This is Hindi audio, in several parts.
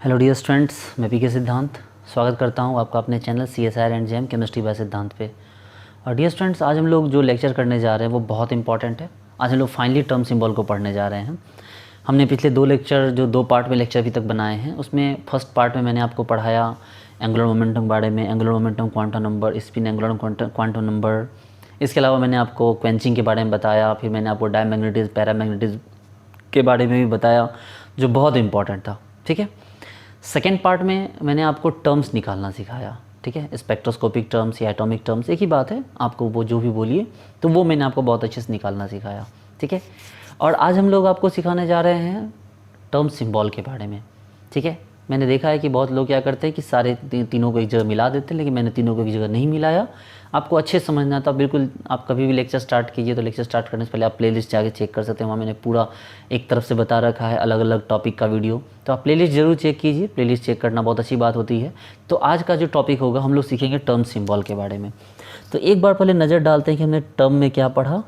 हेलो डियर स्टूडेंट्स, मैं पी के सिद्धांत स्वागत करता हूं आपका अपने channel CSIR and JAM chemistry by Siddhant पे। और डियर स्टूडेंट्स, आज हम लोग जो लेक्चर करने जा रहे हैं वो बहुत इंपॉर्टेंट है। आज हम लोग फाइनली टर्म सिंबल को पढ़ने जा रहे हैं। हमने पिछले दो लेक्चर जो दो पार्ट में लेक्चर अभी तक बनाए हैं, उसमें फर्स्ट पार्ट में मैंने आपको पढ़ाया एंगुलर मोमेंटम के बारे में, angular momentum quantum number, spin angular quantum number. इसके अलावा मैंने आपको क्वेंचिंग के बारे में बताया, फिर मैंने आपको डायमैग्नेटिज्म पैरामैग्नेटिज्म के बारे में भी बताया जो बहुत इंपॉर्टेंट था। ठीक है, सेकेंड पार्ट में मैंने आपको टर्म्स निकालना सिखाया। ठीक है, स्पेक्ट्रोस्कोपिक टर्म्स या एटॉमिक टर्म्स एक ही बात है, आपको वो जो भी बोलिए, तो वो मैंने आपको बहुत अच्छे से निकालना सिखाया। ठीक है, और आज हम लोग आपको सिखाने जा रहे हैं टर्म सिंबल के बारे में। ठीक है, मैंने देखा है कि बहुत लोग क्या करते हैं कि सारे तीनों को एक जगह मिला देते हैं, लेकिन मैंने तीनों को एक जगह नहीं मिलाया। आपको अच्छे समझना था, बिल्कुल आप कभी भी लेक्चर स्टार्ट कीजिए तो लेक्चर स्टार्ट करने से पहले आप प्लेलिस्ट जाके चेक कर सकते हैं। वहाँ मैंने पूरा एक तरफ से बता रखा है अलग अलग टॉपिक का वीडियो, तो आप प्लेलिस्ट ज़रूर चेक कीजिए। प्लेलिस्ट चेक करना बहुत अच्छी बात होती है। तो आज का जो टॉपिक होगा, हम लोग सीखेंगे टर्म सिंबल के बारे में। तो एक बार पहले नज़र डालते हैं कि हमने टर्म में क्या पढ़ा,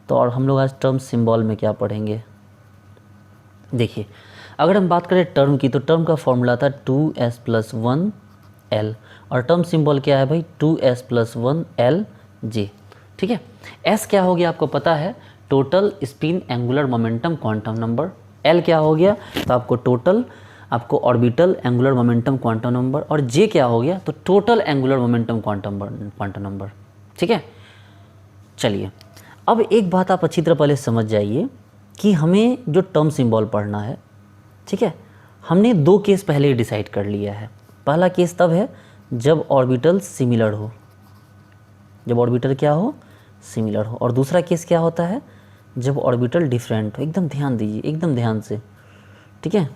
तो और हम लोग आज टर्म सिंबल में क्या पढ़ेंगे। देखिए, अगर हम बात करें टर्म की, तो टर्म का फॉर्मूला था 2s+1l, और टर्म सिंबल क्या है भाई, 2s+1lj। ठीक है, s क्या हो गया आपको पता है, total spin angular momentum quantum number. l क्या हो गया, तो आपको टोटल, आपको orbital angular momentum quantum number, और j क्या हो गया, तो total angular momentum quantum number. ठीक है, चलिए अब एक बात आप अच्छी तरह पहले समझ जाइए कि हमें जो टर्म सिंबल पढ़ना है, ठीक है, हमने दो केस पहले ही डिसाइड कर लिया है। पहला केस तब है जब ऑर्बिटल सिमिलर हो, जब ऑर्बिटल क्या हो, सिमिलर हो। और दूसरा केस क्या होता है, जब ऑर्बिटल डिफरेंट हो। एकदम ध्यान दीजिए, एकदम ध्यान से। ठीक है,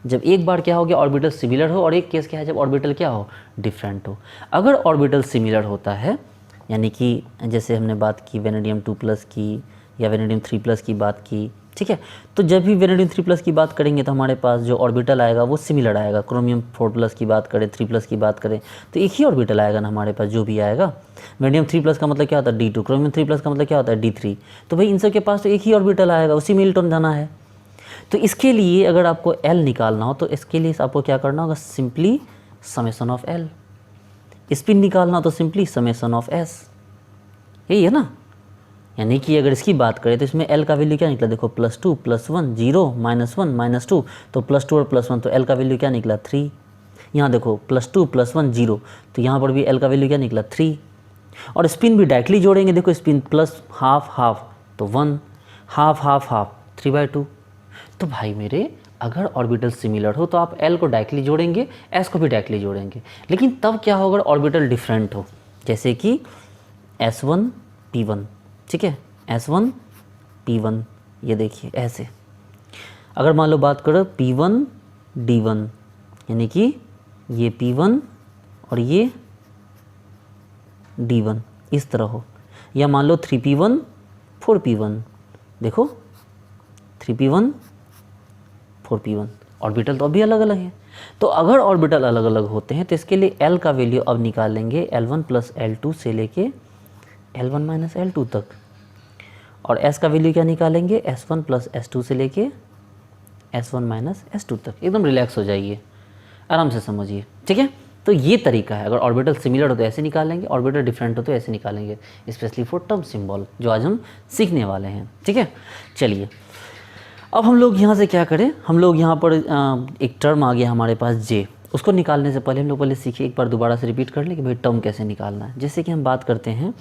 जब एक बार क्या हो गया, ऑर्बिटल सिमिलर हो, और एक केस क्या है, जब ऑर्बिटल क्या हो, डिफरेंट हो। अगर ऑर्बिटल सिमिलर होता है, यानी कि जैसे हमने बात की वेनेडियम 2+ की या वेनेडियम 3+ की बात की, ठीक है, तो जब भी वेनेडियम 3+ की बात करेंगे तो हमारे पास जो ऑर्बिटल आएगा वो सिमिलर आएगा। क्रोमियम 4+ की बात करें, 3+ की बात करें, तो एक ही ऑर्बिटल आएगा ना हमारे पास जो भी आएगा। वेनेडियम 3+ का मतलब क्या होता है, D2। क्रोमियम 3+ का मतलब क्या होता है, D3। तो भाई इन सब के पास तो एक ही ऑर्बिटल आएगा, उसी में इलेक्ट्रॉन जाना है। तो इसके लिए अगर आपको L निकालना हो तो इसके लिए आपको क्या करना होगा, simply summation of L। Spin निकालना हो तो सिंपली समेशन ऑफ S। यही है ना, यानी कि अगर इसकी बात करें तो इसमें L का वैल्यू क्या निकला, देखो +2 +1 0 -1 -2, तो +2 और +1, तो L का वैल्यू क्या निकला, 3। यहाँ देखो +2 +1 0, तो यहाँ पर भी L का वैल्यू क्या निकला, 3। और स्पिन भी डायरेक्टली जोड़ेंगे, देखो स्पिन +½ तो 1, ½ 3/2। तो भाई मेरे, अगर ऑर्बिटल सिमिलर हो तो आप L को डायरेक्टली जोड़ेंगे, S को भी डायरेक्टली जोड़ेंगे। लेकिन तब क्या होगा, ऑर्बिटल डिफरेंट हो, जैसे कि S1 P1। ठीक है, S1 P1, ये देखिए ऐसे। अगर मान लो बात करो P1 D1, यानी कि ये P1 और ये D1 इस तरह हो, या मान लो 3P1 4P1, देखो 3P1 4P1, ऑर्बिटल तो अभी अलग अलग है। तो अगर ऑर्बिटल अलग अलग होते हैं तो इसके लिए L का वैल्यू अब निकालेंगे L1 + L2 से लेके L1 - L2 तक, और S का वैल्यू क्या निकालेंगे, S1 + S2 से लेके S1 - S2 तक। एकदम रिलैक्स हो जाइए, आराम से समझिए। ठीक है, तो ये तरीका है। अगर ऑर्बिटल सिमिलर हो तो ऐसे निकालेंगे, ऑर्बिटल डिफरेंट हो तो ऐसे निकालेंगे, स्पेशली फॉर टर्म सिंबल जो आज हम सीखने वाले हैं। ठीक है, चलिए अब हम लोग यहाँ से क्या करें, हम लोग यहाँ पर एक टर्म आ गया हमारे पास J। उसको निकालने से पहले हम लोग पहले सीखिए, एक बार दोबारा से रिपीट कर लें कि भाई टर्म कैसे निकालना है। जैसे कि हम बात करते हैं,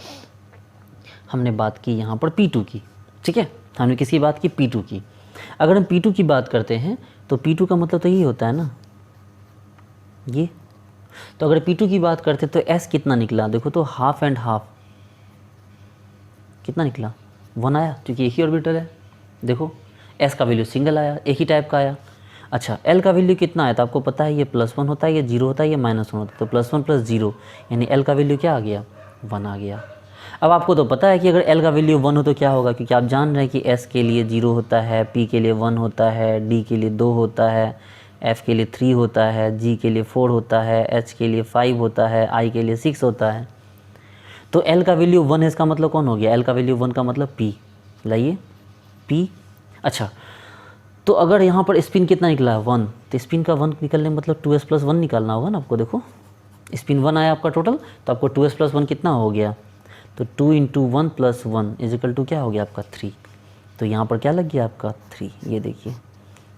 हमने बात की यहाँ पर P2 की। ठीक है, हमने किसकी बात की, P2 की। अगर हम P2 की बात करते हैं तो P2 का मतलब तो यही होता है ना, ये। तो अगर P2 की बात करते तो S कितना निकला, देखो तो ½ एंड ½ कितना निकला, 1 आया, क्योंकि एक ही ऑर्बिटल है। देखो S का वैल्यू सिंगल आया, एक ही टाइप का आया। अच्छा, L का वैल्यू कितना आया, तो आपको पता है ये +1 होता है, ये 0 होता है, ये -1 होता है, तो +1 + 0 यानी L का वैल्यू क्या आ गया, 1 आ गया। अब आपको तो पता है कि अगर L का वैल्यू 1 हो तो क्या होगा, क्योंकि आप जान रहे हैं कि S के लिए 0 होता है, P के लिए 1 होता है, D के लिए 2 होता है, F के लिए 3 होता है, G के लिए 4 होता है, H के लिए 5 होता है, I के लिए 6 होता है। तो L का वैल्यू 1 है, इसका मतलब कौन हो गया, L का वैल्यू 1 का मतलब P। लाइए P। अच्छा, तो अगर यहाँ पर स्पिन कितना निकला है 1, तो स्पिन का 1 निकलने मतलब 2s + 1 निकालना होगा ना आपको। देखो स्पिन 1 आया आपका टोटल, तो आपको 2s + 1 कितना हो गया, तो 2 × 1 + 1 = क्या हो गया आपका 3। तो यहाँ पर क्या लग गया आपका 3, ये देखिए।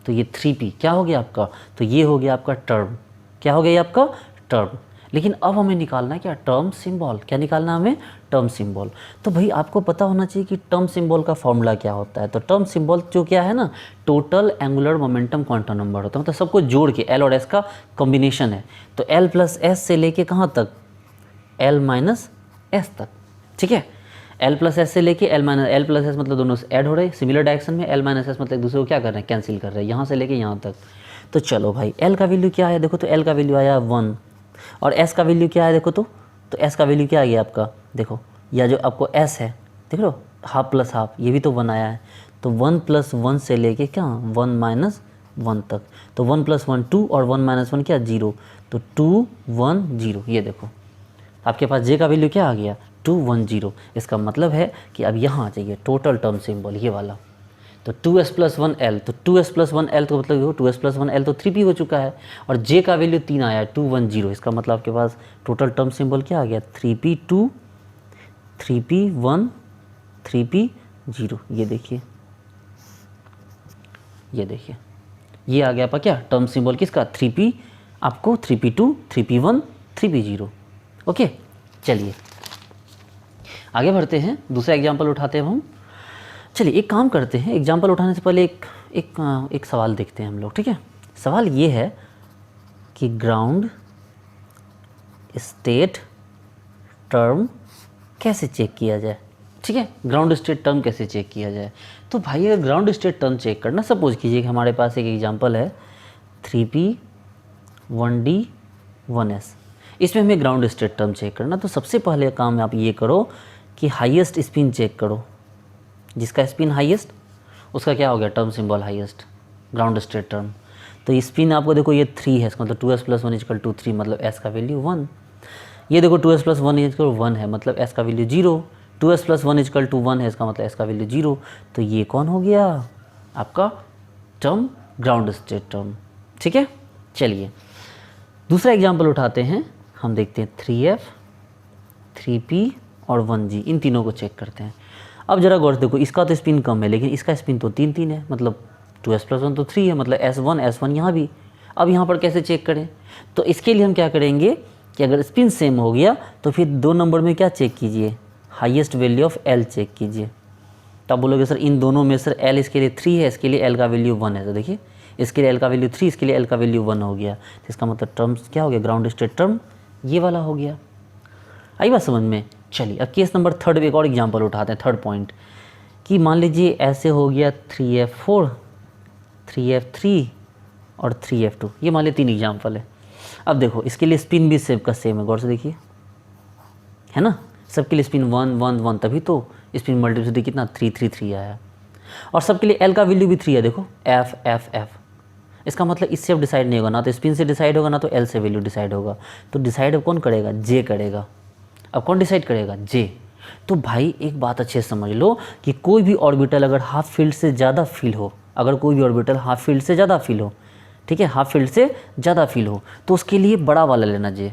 तो ये 3p क्या हो गया आपका, तो ये हो गया आपका टर्म। क्या हो गया ये आपका टर्म। लेकिन अब हमें निकालना है क्या, टर्म सिंबल। क्या निकालना है हमें, टर्म सिंबल। तो भाई आपको पता होना चाहिए कि टर्म सिंबल का फॉर्मूला क्या होता है। तो टर्म सिंबल जो क्या है ना, total angular momentum quantum number होता है, मतलब सबको जोड़ के एल और एस का कॉम्बिनेशन है। तो एल प्लस एस से लेके कहाँ तक, एल माइनस एस तक, ठीक है। एल प्लस एस से लेके एल प्लस एस मतलब दोनों ऐड हो रहे हैं सिमिलर डायरेक्शन में, एल माइनस एस मतलब एक दूसरे को क्या कर रहे हैं, कैंसिल कर रहे हैं, यहाँ से लेके यहाँ तक। तो चलो भाई एल का वैल्यू क्या है, देखो तो एल का वैल्यू आया 1, और एस का वैल्यू क्या है देखो तो एस का वैल्यू क्या आ गया आपका, देखो या जो आपको एस है देख लो हाफ प्लस हाफ, ये भी तो 1 आया है। तो 1 + 1 से लेके क्या 1 - 1 तक, तो 1 + 1 2 और 1 - 1 क्या 0, तो 2 1 0। ये देखो आपके पास जे का वैल्यू क्या आ गया 2 1 0। इसका मतलब है कि अब यहाँ आ जाइए टोटल टर्म सिंबल ये वाला, तो 2s + 1 l, तो 2s + 1 l तो मतलब देखो 2s + 1 l तो 3p हो चुका है, और j का वैल्यू 3 आया 2 1 0। इसका मतलब आपके पास टोटल टर्म सिंबल क्या आ गया 3p 2 3p 1 3p 0। ये देखिए ये आ गया आपका क्या टर्म सिंबल किसका 3p, आपको 3p 2 3p 1 3p 0। ओके चलिए आगे बढ़ते हैं, दूसरा एग्जाम्पल उठाते हैं हम। चलिए एक काम करते हैं, एग्जाम्पल उठाने से पहले एक सवाल देखते हैं हम लोग, ठीक है। सवाल ये है कि ग्राउंड स्टेट टर्म कैसे चेक किया जाए, ठीक है। ग्राउंड स्टेट टर्म कैसे चेक किया जाए, तो भाई अगर ग्राउंड स्टेट टर्म चेक करना, सपोज कीजिए कि हमारे पास एक एग्जाम्पल है 3p 1d 1s, इसमें हमें ग्राउंड स्टेट टर्म चेक करना। तो सबसे पहले काम आप ये करो कि हाईएस्ट स्पिन चेक करो, जिसका स्पिन हाईएस्ट उसका क्या हो गया term symbol highest ground state term. तो ये स्पिन आपको देखो ये 3 है, इसका मतलब 2s + 1 = 3, मतलब s का वैल्यू 1। ये देखो 2s + 1 = 1 है, मतलब s का वैल्यू 0। 2s + 1 = 1 है, इसका मतलब s का वैल्यू 0। तो ये कौन हो गया आपका टर्म ग्राउंड स्टेट टर्म, ठीक है। चलिए दूसरा एग्जाम्पल उठाते हैं, हम देखते हैं 3f 3p और 1g, इन तीनों को चेक करते हैं। अब जरा गौर से देखो, इसका तो स्पिन कम है लेकिन इसका स्पिन तो 3 3 है, मतलब 2s + 1 तो 3 है, मतलब s1 यहाँ भी। अब यहाँ पर कैसे चेक करें, तो इसके लिए हम क्या करेंगे कि अगर स्पिन सेम हो गया तो फिर 2 नंबर में क्या चेक कीजिए, highest value of l check कीजिए। तो आप बोलोगे सर इन दोनों में सर l इसके लिए 3 है, इसके लिए l का वैल्यू 1 है। तो देखिए इसके लिए l का वैल्यू 3, इसके लिए l का वैल्यू 1 हो गया, तो इसका मतलब टर्म्स क्या हो गया ग्राउंड स्टेट टर्म ये वाला हो गया। आई बात समझ में। चलिए अब केस नंबर 3 एक और एग्जांपल उठाते हैं, 3rd पॉइंट, कि मान लीजिए ऐसे हो गया 3f4 3f3 और 3f2, ये मान लीजिए 3 एग्जांपल है। अब देखो इसके लिए स्पिन भी सेम का सेम है, गौर से देखिए है ना, सबके लिए स्पिन 1 1 1, तभी तो स्पिन मल्टीप्लिसिटी कितना 3 3 3 आया, और सबके लिए l का वैल्यू भी 3 है। देखो f f f, इसका मतलब इससे अब डिसाइड नहीं होगा, ना तो स्पिन से डिसाइड होगा ना तो l से वैल्यू डिसाइड होगा। तो डिसाइड अब कौन करेगा, j करेगा। अब कौन डिसाइड करेगा, j। तो भाई एक बात अच्छे से समझ लो कि कोई भी ऑर्बिटल अगर हाफ फील्ड से ज़्यादा फील हो, अगर कोई भी ऑर्बिटल हाफ फील्ड से ज़्यादा फील हो, ठीक है, हाफ फील्ड से ज़्यादा फील हो, तो उसके लिए बड़ा वाला लेना j।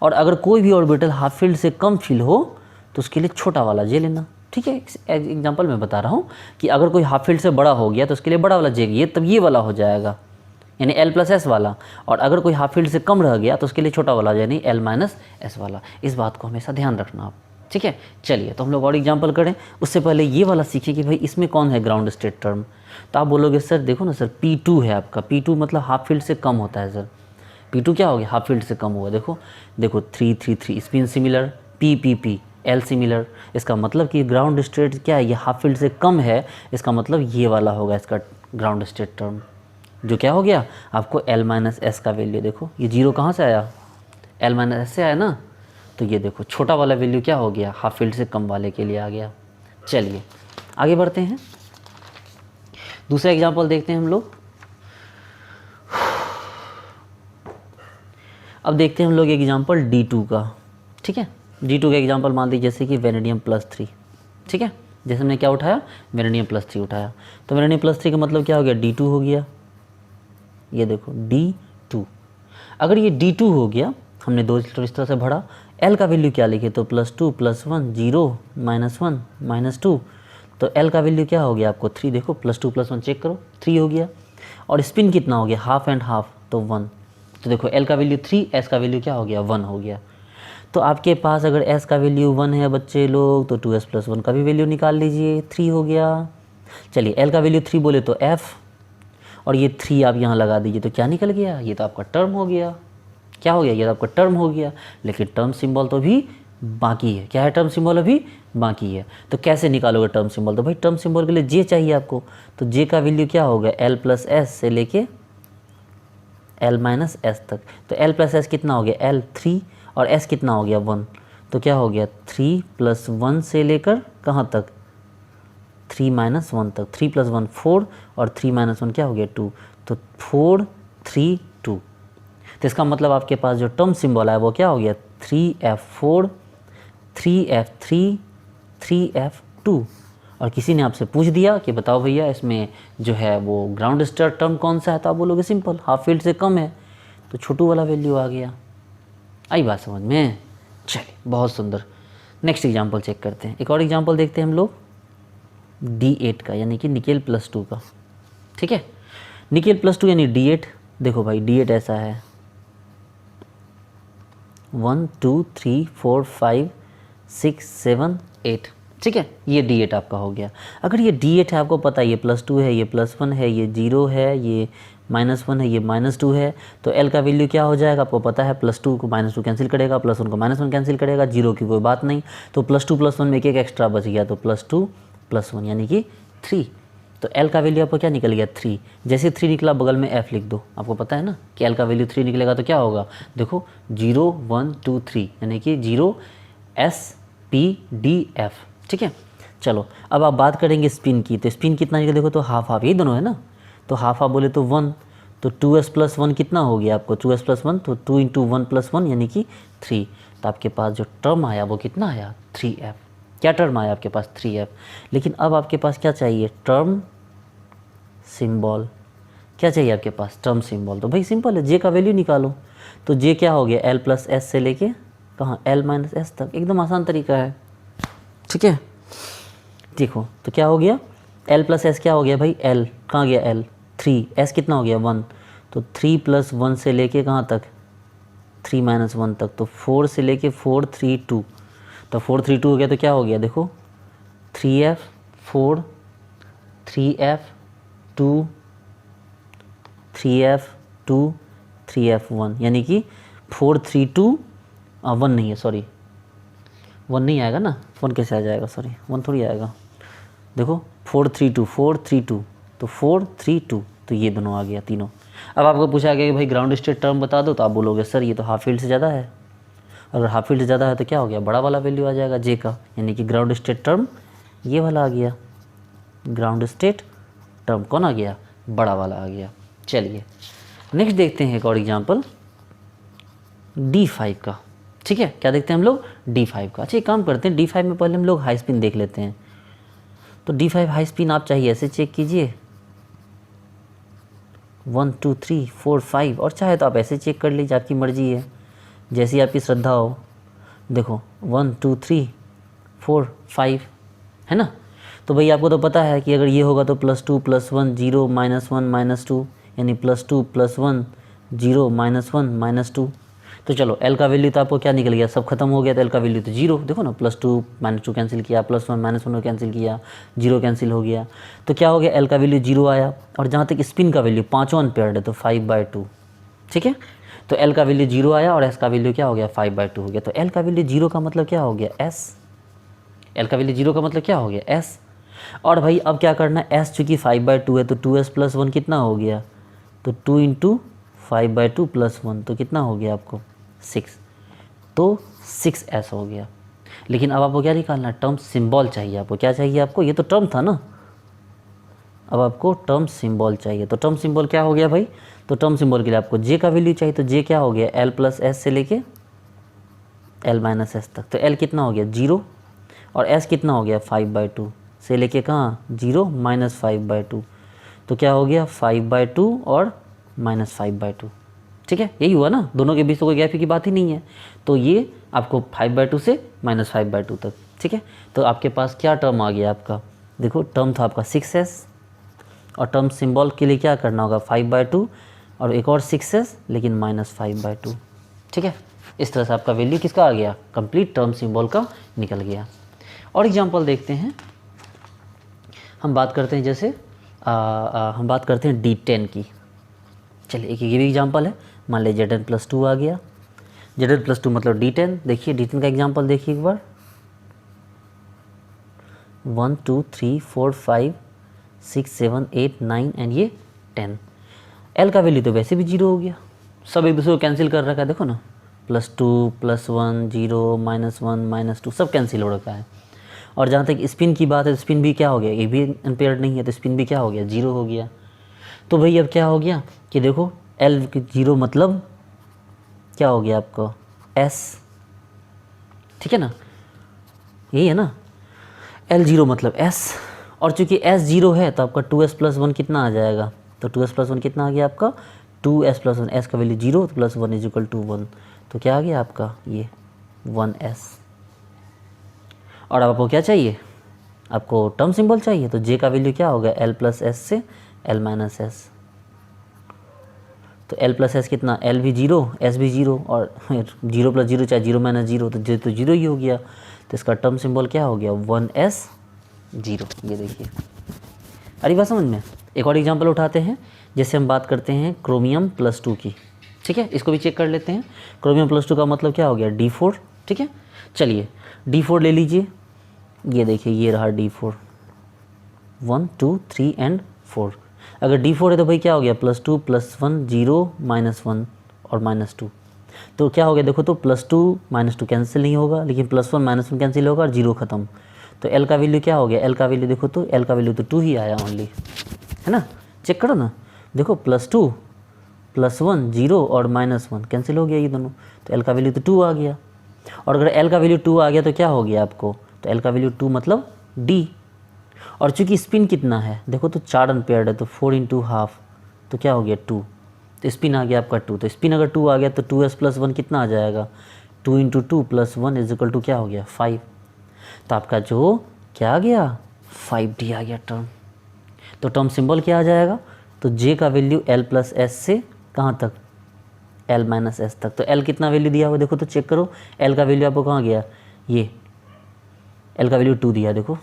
और अगर कोई भी ऑर्बिटल हाफ फील्ड से कम फील हो तो उसके लिए छोटा वाला j लेना, ठीक है। एग्जाम्पल मैं बता रहा हूँ कि अगर कोई हाफ फील्ड से बड़ा हो गया तो उसके लिए बड़ा वाला j, ये तब ये वाला हो जाएगा यानी l + s वाला, और अगर कोई हाफ फील्ड से कम रह गया तो उसके लिए छोटा वाला यानी l - s वाला। इस बात को हमेशा ध्यान रखना आप, ठीक है। चलिए तो हम लोग और एग्जांपल करें, उससे पहले ये वाला सीखिए कि भाई इसमें कौन है ग्राउंड स्टेट टर्म। तो आप बोलोगे सर देखो ना सर P2 है आपका, P2 मतलब हाफ फील्ड से कम होता है सर। P2 क्या हो गया, हाफ फील्ड से कम हुआ। देखो 3 3 3 spin similar, P P P L similar, इसका मतलब कि ग्राउंड स्टेट क्या है, ये हाफ फील्ड से कम है, इसका मतलब ये वाला होगा इसका ग्राउंड स्टेट टर्म, जो क्या हो गया आपको l - s का वैल्यू। देखो ये 0 कहाँ से आया, l - s से आया ना, तो ये देखो छोटा वाला वैल्यू क्या हो गया, हाफ फील्ड से कम वाले के लिए आ गया। चलिए आगे बढ़ते हैं, दूसरा एग्जांपल देखते हैं हम लोग। अब देखते हैं हम लोग एग्जांपल D2 का, ठीक है। D2 का एग्जांपल मान लीजिए जैसे कि वेनेडियम +3, ठीक है। जैसे हमने क्या उठाया, वेरिनियम +3 उठाया, तो वेरिनियम +3 का मतलब क्या हो गया, D2 हो गया। ये देखो D2, अगर ये D2 हो गया, हमने 2 इलेक्ट्रॉन इस तरह से भरा, L का वैल्यू क्या लिखे, तो +2 +1 0 -1 -2, तो L का वैल्यू क्या हो गया आपको 3, देखो +2 +1 चेक करो 3 हो गया। और स्पिन कितना हो गया, हाफ एंड हाफ, तो 1, तो देखो L का वैल्यू 3, S का वैल्यू क्या हो गया 1 हो गया। तो आपके पास अगर S का वैल्यू 1 है बच्चे लोग, तो 2S + 1 का भी वैल्यू निकाल लीजिए, 3 हो गया। चलिए L का वैल्यू 3 बोले तो F, और ये 3 आप यहाँ लगा दीजिए, तो क्या निकल गया, ये तो आपका टर्म हो गया। क्या हो गया, ये तो आपका टर्म हो गया, लेकिन टर्म सिंबल तो भी बाकी है। क्या है, टर्म सिंबल अभी बाकी है। तो कैसे निकालोगे टर्म सिंबल, तो भाई टर्म सिंबल के लिए J चाहिए आपको, तो J का वैल्यू क्या होगा, L + S से लेके L - S तक। तो L + S कितना हो गया, L 3, और S कितना हो गया 1, तो क्या हो गया 3 + 1 से लेकर कहाँ तक, 3 - 1 तक। 3 + 1 4, और 3 - 1 क्या हो गया 2, तो 4 3 2। तो इसका मतलब आपके पास जो टर्म सिंबल है वो क्या हो गया, 3F4 3F3 3F2। और किसी ने आपसे पूछ दिया कि बताओ भैया इसमें जो है वो ग्राउंड स्टेट टर्म कौन सा है, तो आप बोलोगे सिंपल, हाफ फील्ड से कम है, तो छोटू वाला वैल्यू आ गया। आई बात समझ में, चलिए बहुत सुंदर। नेक्स्ट एग्जांपल चेक करते हैं, एक और एग्जांपल देखते हैं हम लोग D8 का, यानी कि निकेल +2 का। ठीक है, निकेल +2 यानी D8। देखो भाई D8 ऐसा है 1 2 3 4 5 6 7 8। ठीक है, ये D8 आपका हो गया। अगर ये D8 है, आपको पता है ये +2 है, ये +1 है, ये 0 है, ये -1 है, ये -2 है, तो L का वैल्यू क्या हो जाएगा, आपको पता है +2 को -2 कैंसिल करेगा, +1 को -1 कैंसिल करेगा, 0 की कोई बात नहीं, तो +2 +1 में एक एक्स्ट्रा बच गया, तो +2 +1 यानी कि 3। तो L का वैल्यू आपको क्या निकल गया 3। जैसे 3 निकला, बगल में F लिख दो। आपको पता है ना कि L का वैल्यू 3 निकलेगा तो क्या होगा, देखो 0 1 2 3 यानी कि 0 S P D F। ठीक है, चलो अब आप बात करेंगे स्पिन की, तो स्पिन कितना निकले, देखो तो हाफ हाफ, यही दोनों है ना, तो हाफ हाफ बोले तो 1, तो 2S + 1 कितना हो गया आपको, 2S + 1, तो 2 × 1 + 1 यानी कि 3। तो आपके पास जो टर्म आया वो कितना आया 3F। क्या टर्म आया आपके पास 3F। लेकिन अब आपके पास क्या चाहिए, टर्म सिंबल। क्या चाहिए आपके पास, टर्म सिंबल। तो भाई सिंपल है, J का वैल्यू निकालो। तो J क्या हो गया, L + S से लेके कहाँ, L - S तक। एकदम आसान तरीका है। ठीक है, देखो तो क्या हो गया, L + S क्या हो गया भाई, L कहाँ गया, L 3, S कितना हो गया 1, तो 3 + 1 से लेके कहाँ तक, 3 - 1 तक, तो 4 से लेके 4 3 2, तो 4 3 2 हो गया, तो क्या हो गया देखो 3F 4 3F 2 3F 2 3F 1, यानी कि 4 3 2 1 नहीं है, सॉरी 1 नहीं आएगा ना, 1 कैसे आ जाएगा, सॉरी 1 थोड़ी आएगा। देखो 4 3 2 4 3 2, तो 4 3 2, तो ये दोनों आ गया तीनों। अब आपको पूछा गया कि भाई ग्राउंड स्टेट टर्म बता दो, तो आप बोलोगे सर ये तो हाफ फील्ड से ज़्यादा है। अगर हाफ फील्ड से ज़्यादा है तो क्या हो गया, बड़ा वाला वैल्यू आ जाएगा J का, यानी कि ग्राउंड स्टेट टर्म ये वाला आ गया। ग्राउंड स्टेट टर्म कौन आ गया, बड़ा वाला आ गया। चलिए नेक्स्ट देखते हैं एक और एग्जाम्पल D5 का। ठीक है, क्या देखते हैं हम लोग, D5 का। अच्छा एक काम करते हैं, D5 में पहले हम लोग हाई स्पिन देख लेते हैं। तो D5 हाई स्पिन आप चाहिए ऐसे चेक कीजिए 1 2 3 4 5, और चाहे तो आप ऐसे चेक कर लीजिए, आपकी मर्जी है, जैसी आपकी श्रद्धा हो। देखो 1 2 3 4 5 है ना। तो भाई आपको तो पता है कि अगर ये होगा तो +2 + 1 0 -1 -2, यानी +2 + 1 0 -1 -2। तो चलो L का वैल्यू तो आपको क्या निकल गया, सब खत्म हो गया, तो L का वैल्यू तो 0। देखो ना +2 -2 कैंसिल किया, +1 -1 कैंसिल किया, 0 कैंसिल हो गया, तो क्या हो गया L का वैल्यू 0 आया। और जहाँ तक स्पिन का वैल्यू 5 अनपेयर्ड है तो 5/2। ठीक है, तो L का वैल्यू 0 आया और S का वैल्यू क्या हो गया 5/2 हो गया। तो L का वैल्यू 0 का मतलब क्या हो गया S। L का वैल्यू 0 का मतलब क्या हो गया S। और भाई अब क्या करना है, S चूँकि 5/2 है तो 2S + 1 कितना हो गया, तो 2 × 5/2 + 1, तो कितना हो गया आपको 6, तो 6S हो गया। लेकिन अब आपको क्या निकालना है, टर्म सिंबल चाहिए आपको। क्या चाहिए आपको, ये तो टर्म था ना, अब आपको टर्म सिंबल चाहिए। तो टर्म सिंबल क्या हो गया भाई, तो टर्म सिंबल के लिए आपको J का वैल्यू चाहिए। तो J क्या हो गया, L + S से लेके L - S तक। तो L कितना हो गया 0, और S कितना हो गया 5/2, से लेके कहाँ 0 -5/2, तो क्या हो गया 5/2 और -5/2। ठीक है, यही हुआ ना, दोनों के बीच तो कोई गैप की बात ही नहीं है। तो ये आपको 5/2 से -5/2 तक। ठीक है, तो आपके पास क्या टर्म आ गया आपका, देखो टर्म था आपका 6s, और टर्म सिंबल के लिए क्या करना होगा 5/2 और एक और 6s लेकिन -5/2। ठीक है, इस तरह से आपका वैल्यू किसका आ गया, कंप्लीट टर्म सिंबल का निकल गया। और एग्जांपल देखते हैं, हम बात करते हैं जैसे हम बात करते हैं D10 की। चलिए एक ये भी एग्जांपल है, मान लीजिए Zn+2 आ गया। Zn+2 मतलब D10। देखिए D10 का एग्जांपल देखिए एक बार, 1 2 3 4 5 6 7 8 9 एंड ये 10। L का वैल्यू तो वैसे भी 0 हो गया, सब एक दूसरे को कैंसिल कर रखा है, देखो ना, +2 +1 0 -1 -2 सब कैंसिल हो रखा है। और जहाँ तक स्पिन की बात है, तो स्पिन भी क्या हो गया, ये भी अनपेयर्ड नहीं है, तो स्पिन भी क्या हो गया 0 हो गया। तो भाई अब क्या हो गया कि देखो L 0 मतलब क्या हो गया आपको S। ठीक है ना, यही है ना, L 0 मतलब S। और चूंकि S 0 है तो आपका 2s+1 कितना आ जाएगा, तो 2s+1 कितना आ गया आपका 2s+1, S का वैल्यू 0 + 1 = 1, तो क्या आ गया आपका ये 1s। और अब आपको क्या चाहिए, आपको टर्म सिंबल चाहिए, तो J का वैल्यू क्या होगा L + S से L - S। तो L + S कितना, L भी 0 S भी 0, और 0 + 0 चाहे 0 - 0, तो J तो 0 ही हो गया, तो इसका टर्म सिंबल क्या हो गया 1s 0। ये देखिए, अरे बात समझ में। एक और एग्जांपल उठाते हैं, जैसे हम बात करते हैं क्रोमियम +2 की। ठीक है, इसको भी चेक कर लेते हैं। क्रोमियम +2 का मतलब क्या हो गया D4। ठीक है, चलिए D4 ले लीजिए, ये देखिए ये रहा D4, 1 2 3 एंड 4। अगर D4 है तो भाई क्या हो गया +2 +1 0 -1 और -2, तो क्या हो गया देखो, तो +2 -2 कैंसिल नहीं होगा, लेकिन +1 -1 कैंसिल होगा और 0 ख़त्म। तो L का वैल्यू क्या हो गया, L का वैल्यू देखो, तो L का वैल्यू तो 2 ही आया ओनली, है ना, चेक करो ना, देखो +2 +1 0 और -1 कैंसिल हो गया ये दोनों, तो L का वैल्यू तो 2 आ गया। और अगर L का वैल्यू 2 आ गया तो क्या हो गया आपको, तो L का वैल्यू 2 मतलब D। और चूंकि स्पिन कितना है देखो, तो 4 अनपेयर्ड है, तो 4 × हाफ, तो क्या हो गया 2, तो स्पिन आ गया आपका 2। तो स्पिन अगर 2 आ गया तो 2s+1 कितना आ जाएगा, 2 × 2 + 1 = क्या हो गया 5। तो आपका जो क्या आ गया 5D आ गया टर्म। तो टर्म सिंबल क्या आ जाएगा, तो J का वैल्यू L + S से कहाँ तक L - S तक। तो L कितना वैल्यू दिया हुआ देखो, तो चेक करो, L का वैल्यू आपको कहाँ गया, ये L का वैल्यू 2 दिया, देखो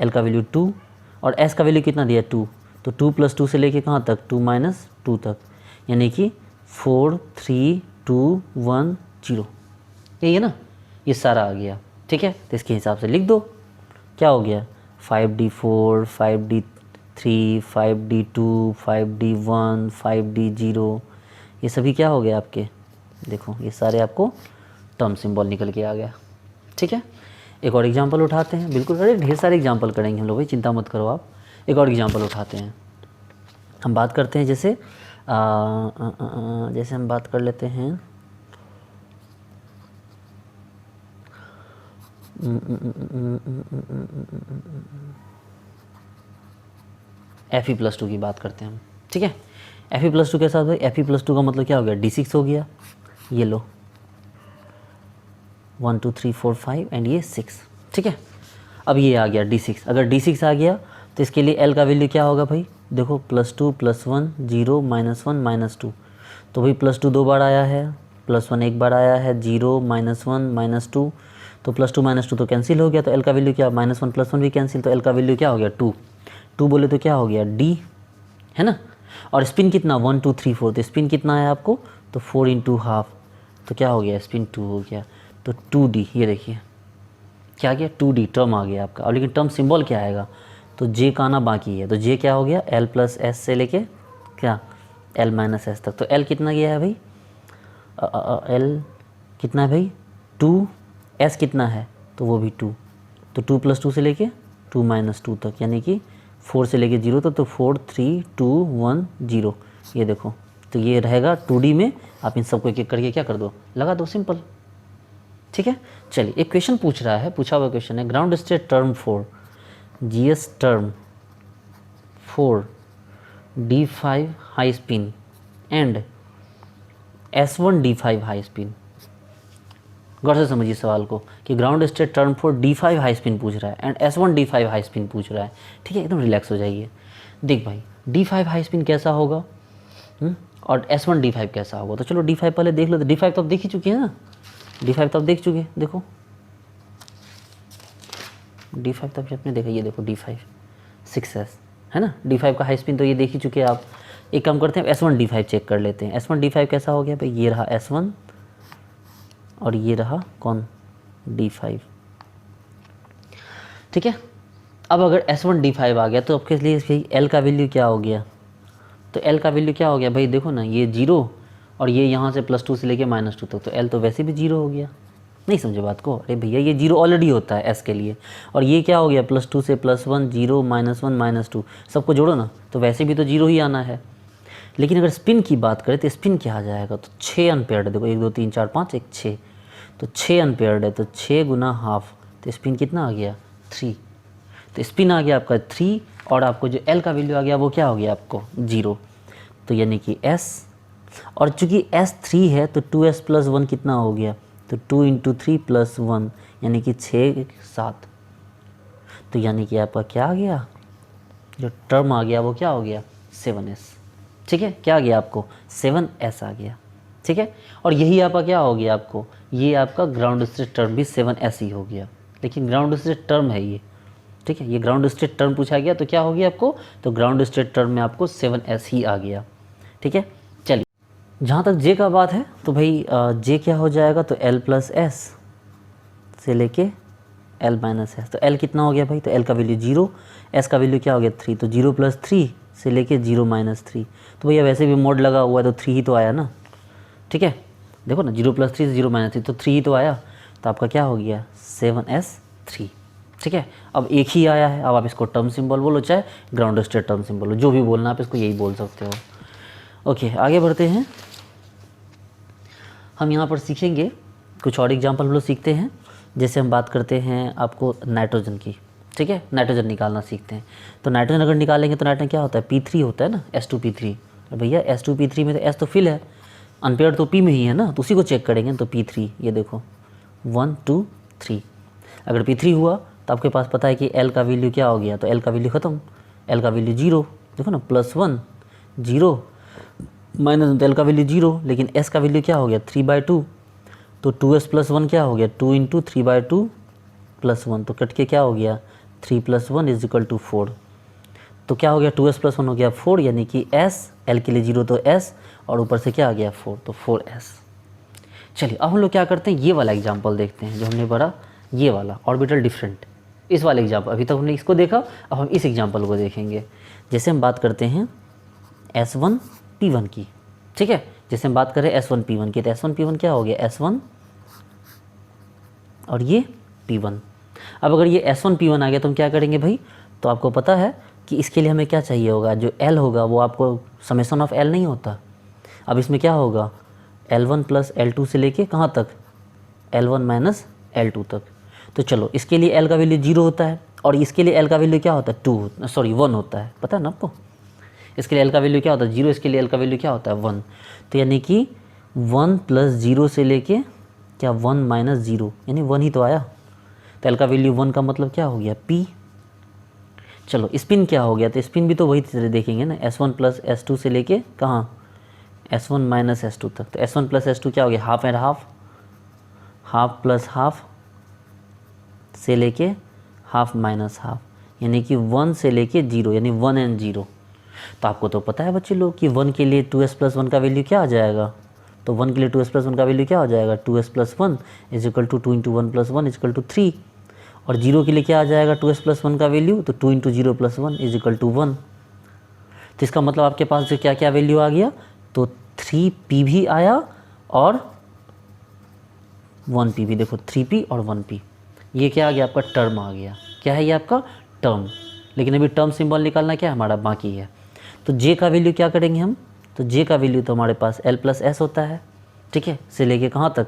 L का वैल्यू 2 और S का वैल्यू कितना दिया 2, तो 2 + 2 से लेके कहाँ तक 2 - 2 तक, यानी कि 4 3 2 1 0, यही है ना, ये सारा आ गया। ठीक है, तो इसके हिसाब से लिख दो, क्या हो गया 5D4 5D3 5D2 5D1 5D0, ये सभी क्या हो गया आपके, देखो ये सारे आपको टर्म सिंबल निकल के आ गया। ठीक है, एक और एग्जांपल उठाते हैं, बिल्कुल अरे ढेर सारे एग्जांपल करेंगे हम लोग भाई, चिंता मत करो आप। एक और एग्जांपल उठाते हैं, हम बात करते हैं जैसे जैसे हम बात कर लेते हैं Fe+2 की बात करते हैं हम। ठीक है, Fe+2 के साथ भाई Fe+2 का मतलब क्या हो गया D6 हो गया, ये लो 1 2 3 4 5 एंड ये 6। ठीक है, अब ये आ गया D6। अगर D6 आ गया तो इसके लिए L का वैल्यू क्या होगा भाई, देखो +2 +1 0 -1 -2, तो भाई +2 2 बार आया है, +1 1 बार आया है, 0 -1 -2, तो +2 -2 तो कैंसिल हो गया, तो L का वैल्यू क्या, -1 +1 भी कैंसिल, तो L का वैल्यू क्या हो गया 2। 2 बोले तो क्या हो गया D, है ना। और स्पिन कितना 1 2 3 4, तो स्पिन कितना है आपको, तो 4 × हाफ, तो क्या हो गया स्पिन 2 हो गया, तो 2D, ये देखिए क्या आ गया 2D टर्म आ गया आपका। और लेकिन टर्म सिंबल क्या आएगा, तो J का आना बाकी है, तो J क्या हो गया L + S से लेके क्या L - S तक। तो L कितना गया है भाई, L कितना है भाई 2, S कितना है, तो वो भी 2, तो 2 + 2 से लेके 2 - 2 तक, यानी कि 4 से लेके 0 तक, तो 4 3 2 1 0, ये देखो, तो ये रहेगा 2D में। आप इन सबको एक एक करके क्या कर दो, लगा दो, सिंपल। ठीक है, चलिए एक क्वेश्चन पूछ रहा है, पूछा हुआ क्वेश्चन है, ground state term 4 GS term for D5 high spin and S1 D5 high spin. गौर से समझिए सवाल को कि ground state term for D5 high spin पूछ रहा है and S1 D5 high spin पूछ रहा है। ठीक है, एकदम रिलैक्स हो जाइए। देख भाई D5 हाई स्पिन कैसा होगा और S1 D5 कैसा होगा, तो चलो D5 पहले देख लो। तो D5 तो आप देख ही चुके हैं ना, D5 तो आप देख चुके हैं। देखो D5 तो आपने देखा, ये देखो D5 6S है ना। D5 का हाई स्पिन तो ये देख ही चुके हैं आप। एक काम करते हैं S1 D5 चेक कर लेते हैं। S1 D5 कैसा हो गया भाई, ये रहा S1 और ये रहा कौन D5। ठीक है, अब अगर S1 D5 आ गया तो आपके लिए भाई L का वैल्यू क्या हो गया, तो L का वैल्यू क्या हो गया भाई, देखो ना ये 0 और ये यहाँ से +2 से लेके -2 तक, तो L तो वैसे भी 0 हो गया। नहीं समझे बात को, अरे भैया ये 0 ऑलरेडी होता है S के लिए, और ये क्या हो गया +2 से +1 0 -1 -2 सबको जोड़ो ना, तो वैसे भी तो 0 ही आना है। लेकिन अगर स्पिन की बात करें तो स्पिन क्या आ जाएगा, तो 6 अनपेयर्ड है। देखो 1 2 3 4 5 1 6, तो 6 अनपेयर्ड है, तो 6 गुना हाफ, तो स्पिन कितना आ गया 3। तो स्पिन आ गया आपका 3 और आपको जो L का वैल्यू आ गया वो क्या हो गया आपको 0। तो यानी कि S, और चूंकि S 3 है तो 2S + 1 कितना हो गया, तो 2 × 3 + 1 यानी कि 6 7। तो यानी कि आपका क्या आ गया, जो टर्म आ गया वो क्या हो गया 7S। ठीक है, क्या आ गया आपको 7S आ गया। ठीक है, और यही आपका क्या हो गया आपको, ये आपका ग्राउंड स्टेट टर्म भी 7S ही हो गया। लेकिन ग्राउंड स्टेट टर्म है ये। ठीक है, ये ग्राउंड स्टेट टर्म पूछा गया तो क्या हो गया आपको, तो ग्राउंड स्टेट टर्म में आपको 7S ही आ गया। ठीक है, चलिए जहाँ तक J का बात है तो भाई J क्या हो जाएगा, तो L + S से लेके L - S। तो L कितना हो गया भाई, तो L का वैल्यू 0, S का वैल्यू क्या हो गया 3, तो 0 + 3 से लेके 0 - 3। तो भैया वैसे भी मोड लगा हुआ है तो 3 ही तो आया ना। ठीक है, देखो ना 0 + 3 से 0 - 3 तो 3 ही तो आया, तो आपका क्या हो गया 7S 3। ठीक है, अब एक ही आया है, अब आप इसको टर्म सिंबल बोलो चाहे ग्राउंड स्टेट टर्म सिंबल बोलो, जो भी बोलना आप इसको यही बोल सकते हो। ओके, आगे बढ़ते हैं। हम यहाँ पर सीखेंगे कुछ और एग्जाम्पल हम लोग सीखते हैं। जैसे हम बात करते हैं आपको नाइट्रोजन की। ठीक है, नाइट्रोजन निकालना सीखते हैं। तो नाइट्रोजन अगर निकालेंगे तो नाइट्रोजन क्या होता है P3 होता है ना, S2P3। और भैया S2P3 में तो S तो फिल है, अनपेयर्ड तो P में ही है ना, तो उसी को चेक करेंगे। तो P3 ये देखो 1 2 3, अगर P3 हुआ तो आपके पास पता है कि L का वैल्यू क्या हो गया, तो L का वैल्यू ख़त्म, L का वैल्यू 0। देखो ना +1 0 -1, तो L का वैल्यू 0, लेकिन S का वैल्यू क्या हो गया 3/2, तो 2S + 1 क्या हो गया 2 × 3/2 + 1, तो कट के क्या हो गया 3 + 1 = 4। तो क्या हो गया 2S + 1 हो गया 4, यानी कि S, L के लिए 0 तो S और ऊपर से क्या आ गया 4, तो 4S। चलिए अब हम लोग क्या करते हैं, ये वाला एग्जाम्पल देखते हैं जो हमने पढ़ा, ये वाला ऑर्बिटल डिफरेंट। इस वाले एग्जाम्पल, अभी तक हमने इसको देखा, अब हम इस एग्जाम्पल को देखेंगे। जैसे हम बात करते हैं S1 P1 की। ठीक है, जैसे हम बात करें S1 P1 की, तो S1 P1 क्या हो गया S1 और ये P1। अब अगर ये S1 P1 आ गया तो हम क्या करेंगे भाई, तो आपको पता है कि इसके लिए हमें क्या चाहिए होगा, जो L होगा वो आपको समेशन ऑफ L नहीं होता। अब इसमें क्या होगा L1 + L2 से लेके कहाँ तक L1 - L2 तक। तो चलो इसके लिए L का वैल्यू 0 होता है और इसके लिए L का वैल्यू क्या होता है 1 होता है, पता है ना आपको। इसके लिए L का वैल्यू क्या होता है 0, इसके लिए L का वैल्यू क्या होता है 1। तो यानी कि 1 + 0 से लेके क्या 1 - 0 यानी 1 ही तो आया। तो L का वैल्यू 1 का मतलब क्या हो गया P। चलो स्पिन क्या हो गया, तो स्पिन भी तो वही तरह देखेंगे ना, S1 + S2 से लेके कहाँ S1 - S2 तक। तो S1 + S2 क्या हो गया half and half, half plus half से लेके हाफ माइनस हाफ, यानी कि 1 से लेके 0 यानी 1 एंड 0। तो आपको तो पता है बच्चे लोग कि 1 के लिए 2s + 1 का वैल्यू क्या आ जाएगा, तो 1 के लिए 2s + 1 का वैल्यू क्या हो जाएगा 2s + 1 = 2 × 1 + 1 = 3। और 0 के लिए क्या आ जाएगा 2s + 1 का वैल्यू, तो 2 × 0 + 1 = 1। तो इसका मतलब आपके पास जो क्या क्या वैल्यू आ गया, तो 3p भी आया और 1p भी। देखो 3p और 1p, ये क्या आ गया आपका टर्म आ गया। क्या है ये आपका टर्म, लेकिन अभी टर्म सिंबल निकालना क्या हमारा बाकी है। तो j का वैल्यू क्या करेंगे हम, तो j का वैल्यू तो हमारे पास l + s होता है, ठीक है, से लेके कहाँ तक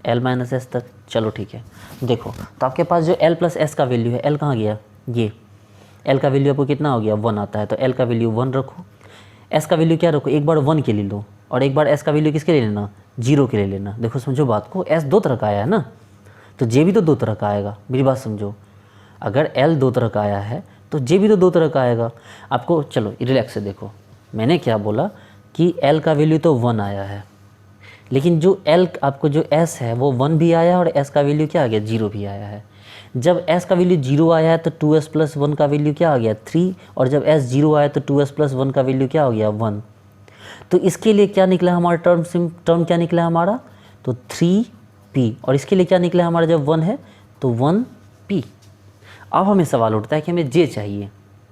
l - s तक। चलो ठीक है, देखो तो आपके पास जो l + s का वैल्यू है, l कहाँ गया ये एल का वैल्यू आपको कितना हो गया 1 आता है, तो एल का वैल्यू 1 रखो, एस का वैल्यू क्या रखो, एक बार 1 के लिए लो और एक बार एस का वैल्यू किसके लिए लेना, 0 के लिए लेना। देखो समझो बात को, एस 2 तरह का आया है ना, तो जे भी तो 2 तरह का आएगा, मेरी बात समझो। अगर एल 2 तरह का आया है तो जे भी तो 2 तरह का आएगा। आपको चलो रिलैक्स से देखो, मैंने क्या बोला कि एल का वैल्यू तो 1 आया है, लेकिन जो एल आपको जो एस है वो 1 भी आया है और एस का वैल्यू क्या आ गया 0 भी आया है। जब एस का वैल्यू 0 आया है तो 2s + 1 का वैल्यू क्या आ गया 3, और जब एस 0 आया तो 2s + 1 का वैल्यू क्या हो गया 1। तो इसके लिए क्या निकला हमारा टर्म क्या निकला हमारा, तो 3p, और इसके लिए क्या निकला हमारा जब 1 है तो 1p। अब हमें सवाल उठता है कि हमें जे चाहिए,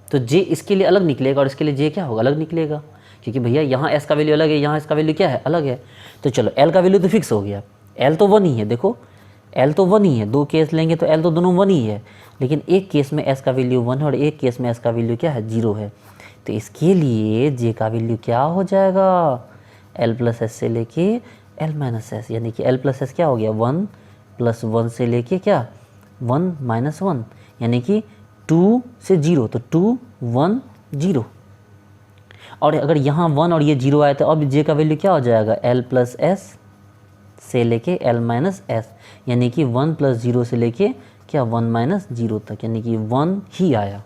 तो जे इसके लिए अलग निकलेगा और इसके लिए जे क्या होगा अलग निकलेगा, क्योंकि भैया यहाँ एस का वैल्यू अलग है, यहाँ एस का वैल्यू क्या है अलग है। तो चलो एल का वैल्यू तो फिक्स हो गया, एल तो 1 ही है, देखो एल तो 1 ही है, 2 केस लेंगे तो एल तो दोनों 1 ही है, लेकिन एक केस में एस का वैल्यू 1 है और एक केस में एस का वैल्यू क्या है 0 है। तो इसके लिए जे का वैल्यू क्या हो जाएगा, एल प्लस एस से लेके एल माइनस एस, यानी कि एल प्लस एस क्या हो गया 1 + 1 से लेके क्या 1 - 1, यानी कि 2 से 0, तो 2 1 0। और अगर यहाँ 1 और ये 0 आया तो अब जे का वैल्यू क्या हो जाएगा एल प्लस एस से लेके एल माइनस एस, यानी कि 1 + 0 से लेके क्या 1 - 0 तक, यानी कि 1 ही आया।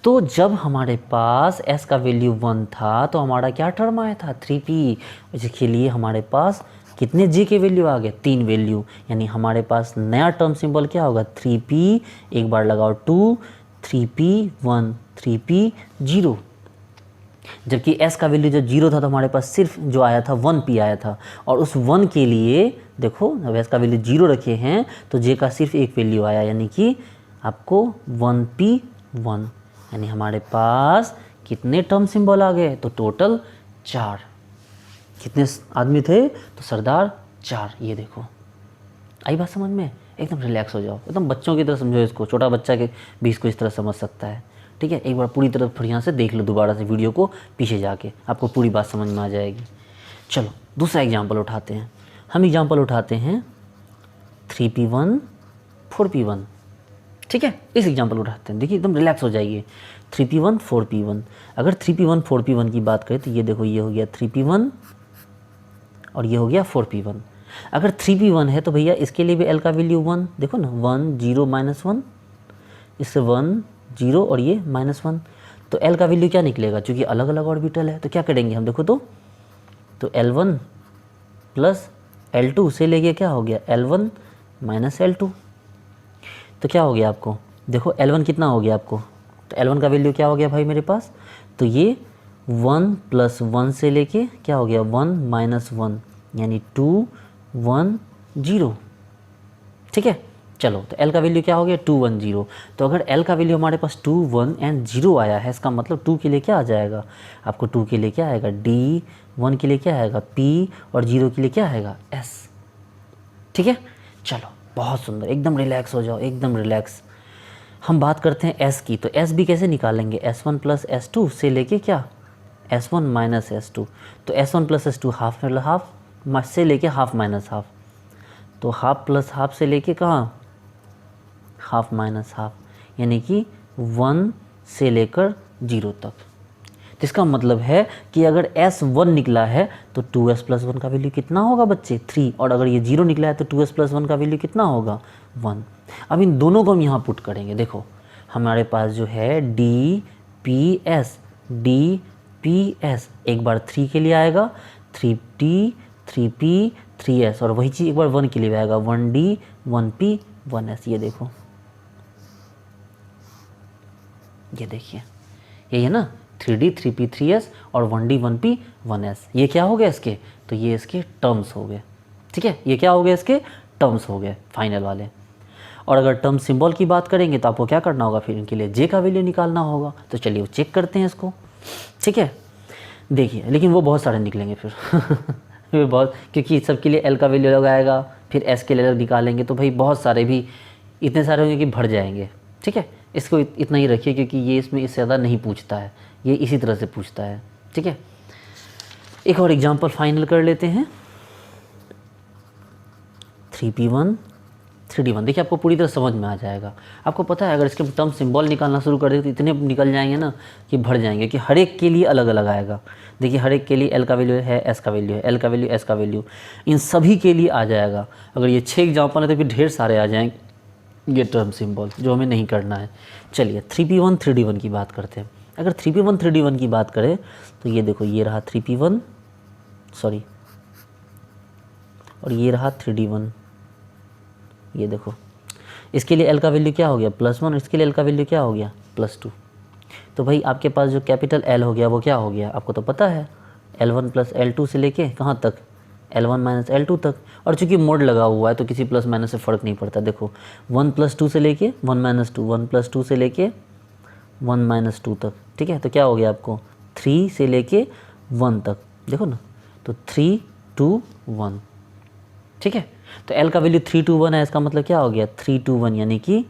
तो जब हमारे पास s का वैल्यू 1 था तो हमारा क्या टर्म आया था 3p, जिसके लिए हमारे पास कितने g के वैल्यू आ गए 3 वैल्यू, यानी हमारे पास नया टर्म सिंबल क्या होगा 3p, एक बार लगाओ 2, 3p 1, 3p 0। जबकि s का वैल्यू जब 0 था तो हमारे पास सिर्फ जो आया था 1p आया था, और उस 1 के लिए देखो अब s का वैल्यू 0 रखे हैं तो j का सिर्फ एक वैल्यू आया, यानी कि आपको 1p 1, यानी हमारे पास कितने टर्म सिंबल आ गए, तो टोटल 4। कितने आदमी थे, तो सरदार 4। ये देखो आई बात समझ में, एकदम रिलैक्स हो जाओ, एकदम बच्चों की तरह समझो इसको, छोटा बच्चा के भी इसको इस तरह समझ सकता है। ठीक है, एक बार पूरी तरह फिर यहाँ से देख लो दोबारा से वीडियो को पीछे जाके, आपको पूरी बात समझ में आ जाएगी। चलो दूसरा एग्जाम्पल उठाते हैं, हम एग्जाम्पल उठाते हैं 3p1 4p1। ठीक है, इस एग्जाम्पल उठाते हैं, देखिए एकदम रिलैक्स हो जाइए। 3p1 4p1, अगर 3p1 4p1 की बात करें तो ये देखो ये हो गया 3p1 और ये हो गया 4p1। अगर 3p1 है तो भैया इसके लिए भी l का वैल्यू 1, देखो ना 1 0 -1, इससे 1 0 और ये -1, तो l का वैल्यू क्या निकलेगा, चूँकि अलग अलग ऑर्बिटल है तो क्या करेंगे हम, देखो तो L1 + L2 से लेके क्या हो गया L1 - L2, तो क्या हो गया आपको, देखो L1 कितना हो गया आपको, तो L1 का वैल्यू क्या हो गया भाई मेरे पास, तो ये 1 + 1 से लेके क्या हो गया 1 - 1, यानी 2 1 0। ठीक है, चलो तो L का वैल्यू क्या हो गया 2 1 0। तो अगर L का वैल्यू हमारे पास 2 1 और 0 आया है, इसका मतलब 2 के लिए क्या आ जाएगा आपको, 2 के लिए क्या आएगा D, 1 के लिए क्या आएगा P और 0 के लिए क्या आएगा S। ठीक है, चलो बहुत सुंदर, एकदम रिलैक्स हो जाओ, एकदम रिलैक्स। हम बात करते हैं S की, तो S भी कैसे निकालेंगे, S1 + S2 से लेके क्या S1 - S2, तो S1 + S2 हाफ मतलब हाफ से लेके हाफ माइनस हाफ, तो हाफ प्लस हाफ से लेके कहाँ हाफ माइनस हाफ, यानी कि 1 से लेकर 0 तक। तो इसका मतलब है कि अगर S1 निकला है तो 2s + 1 का वैल्यू कितना होगा बच्चे 3, और अगर ये 0 निकला है तो 2s + 1 का वैल्यू कितना होगा 1। अब इन दोनों को हम यहाँ पुट करेंगे, देखो हमारे पास जो है DPS, एक बार 3 के लिए आएगा 3D 3P 3S, और वही चीज़ एक बार 1 के लिए आएगा 1D 1P 1S। ये देखो ये देखिए यही है ना 3D 3P 3S और 1D 1P 1S, ये क्या हो गया इसके, तो ये इसके टर्म्स हो गए। ठीक है, ये क्या हो गया इसके टर्म्स हो गए फाइनल वाले। और अगर टर्म सिंबल की बात करेंगे तो आपको क्या करना होगा, फिर इनके लिए जे का वैल्यू निकालना होगा। तो चलिए वो चेक करते हैं इसको। ठीक है, देखिए लेकिन वो बहुत सारे निकलेंगे फिर फिर बहुत, क्योंकि सबके लिए एल का वैल्यू अलग आएगा, फिर एस के लिए अलग निकालेंगे, तो भाई बहुत सारे भी इतने सारे होंगे कि भर जाएंगे। ठीक है, इसको इतना ही रखिए क्योंकि ये इसमें इससे ज़्यादा नहीं पूछता है, ये इसी तरह से पूछता है। ठीक है, एक और एग्जांपल फाइनल कर लेते हैं। 3p1 3D1। देखिए आपको पूरी तरह समझ में आ जाएगा। आपको पता है अगर इसके टर्म सिंबल निकालना शुरू कर दे तो इतने निकल जाएंगे ना कि भर जाएंगे, कि हर एक के लिए अलग अलग आएगा। देखिए हर एक के लिए L का वैल्यू है, S का वैल्यू है, L का वैल्यू, S का वैल्यू, इन सभी के लिए आ जाएगा। अगर ये 6 एग्जाम्पल है तो फिर ढेर सारे आ जाएंगे ये टर्म सिंबल, जो हमें नहीं करना है। चलिए 3P1 3D1 की बात करते हैं। अगर 3P1 3D1 की बात करें तो ये देखो, ये रहा 3P1 सॉरी, और ये रहा 3D1। ये देखो इसके लिए L का वैल्यू क्या हो गया +1, इसके लिए L का वैल्यू क्या हो गया +2। तो भाई आपके पास जो कैपिटल L हो गया वो क्या हो गया, आपको तो पता है L1 + L2 से लेके कहाँ तक, L1 - L2 तक। और चूंकि मोड लगा हुआ है तो किसी प्लस माइनस से फ़र्क नहीं पड़ता। देखो 1 + 2 से लेके 1 - 2, 1 + 2 से लेके 1 - 2 तक, ठीक है। तो क्या हो गया आपको 3 से लेके 1 तक, देखो ना, तो 3 2 1, ठीक है। तो L का वैल्यू 3 2 1 है, इसका मतलब क्या हो गया 3 2 1, यानी कि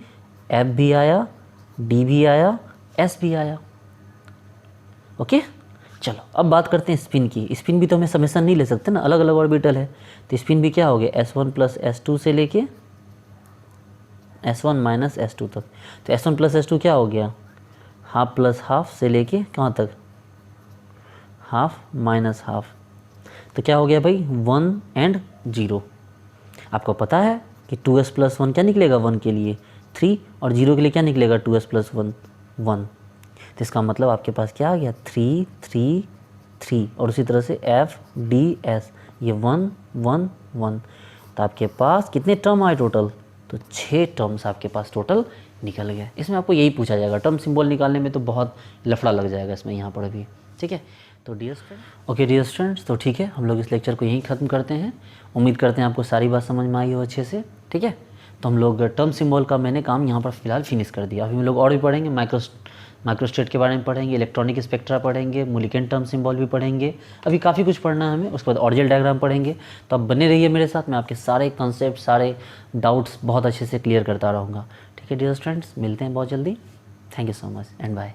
F भी आया, D भी आया, S भी आया। ओके चलो अब बात करते हैं स्पिन की। स्पिन भी तो हमें समेसन नहीं ले सकते ना, अलग अलग ऑर्बिटल है। तो स्पिन भी क्या हो गया S1 + S2 से लेके S1 - S2 तक। तो S1 + S2 क्या हो गया, हाफ + हाफ से लेके कहाँ तक, हाफ - हाफ। तो क्या हो गया भाई 1 और 0। आपको पता है कि 2s + 1 क्या निकलेगा 1 के लिए 3, और 0 के लिए क्या निकलेगा 2s + 1 1। तो इसका मतलब आपके पास क्या आ गया 3 3 3, और उसी तरह से F D S, ये 1 1 1। तो आपके पास कितने टर्म आए टोटल, तो 6 टर्म्स आपके पास टोटल निकल गए। इसमें आपको यही पूछा जाएगा, टर्म सिंबल निकालने में तो बहुत लफड़ा लग जाएगा इसमें यहाँ पर भी, ठीक है। तो dear student, okay dear students, तो ठीक है हम लोग इस लेक्चर को यहीं ख़त्म करते हैं। उम्मीद करते हैं आपको सारी बात समझ में आई हो अच्छे से, ठीक है। तो हम लोग टर्म सिंबल का मैंने काम यहाँ पर फिलहाल फिनिश कर दिया। अभी हम लोग और भी पढ़ेंगे, माइक्रोस्टेट के बारे में पढ़ेंगे, इलेक्ट्रॉनिक स्पेक्ट्रा पढ़ेंगे, मूलिकेन टर्म सिंबल भी पढ़ेंगे। अभी काफ़ी कुछ पढ़ना है हमें। उसके बाद ऑर्डियल डायग्राम पढ़ेंगे। तो आप बने रहिए मेरे साथ, मैं आपके सारे कॉन्सेप्ट, सारे डाउट्स बहुत अच्छे से क्लियर करता रहूँगा, ठीक है डियर स्टूडेंट्स। मिलते हैं बहुत जल्दी। Thank you so much and bye.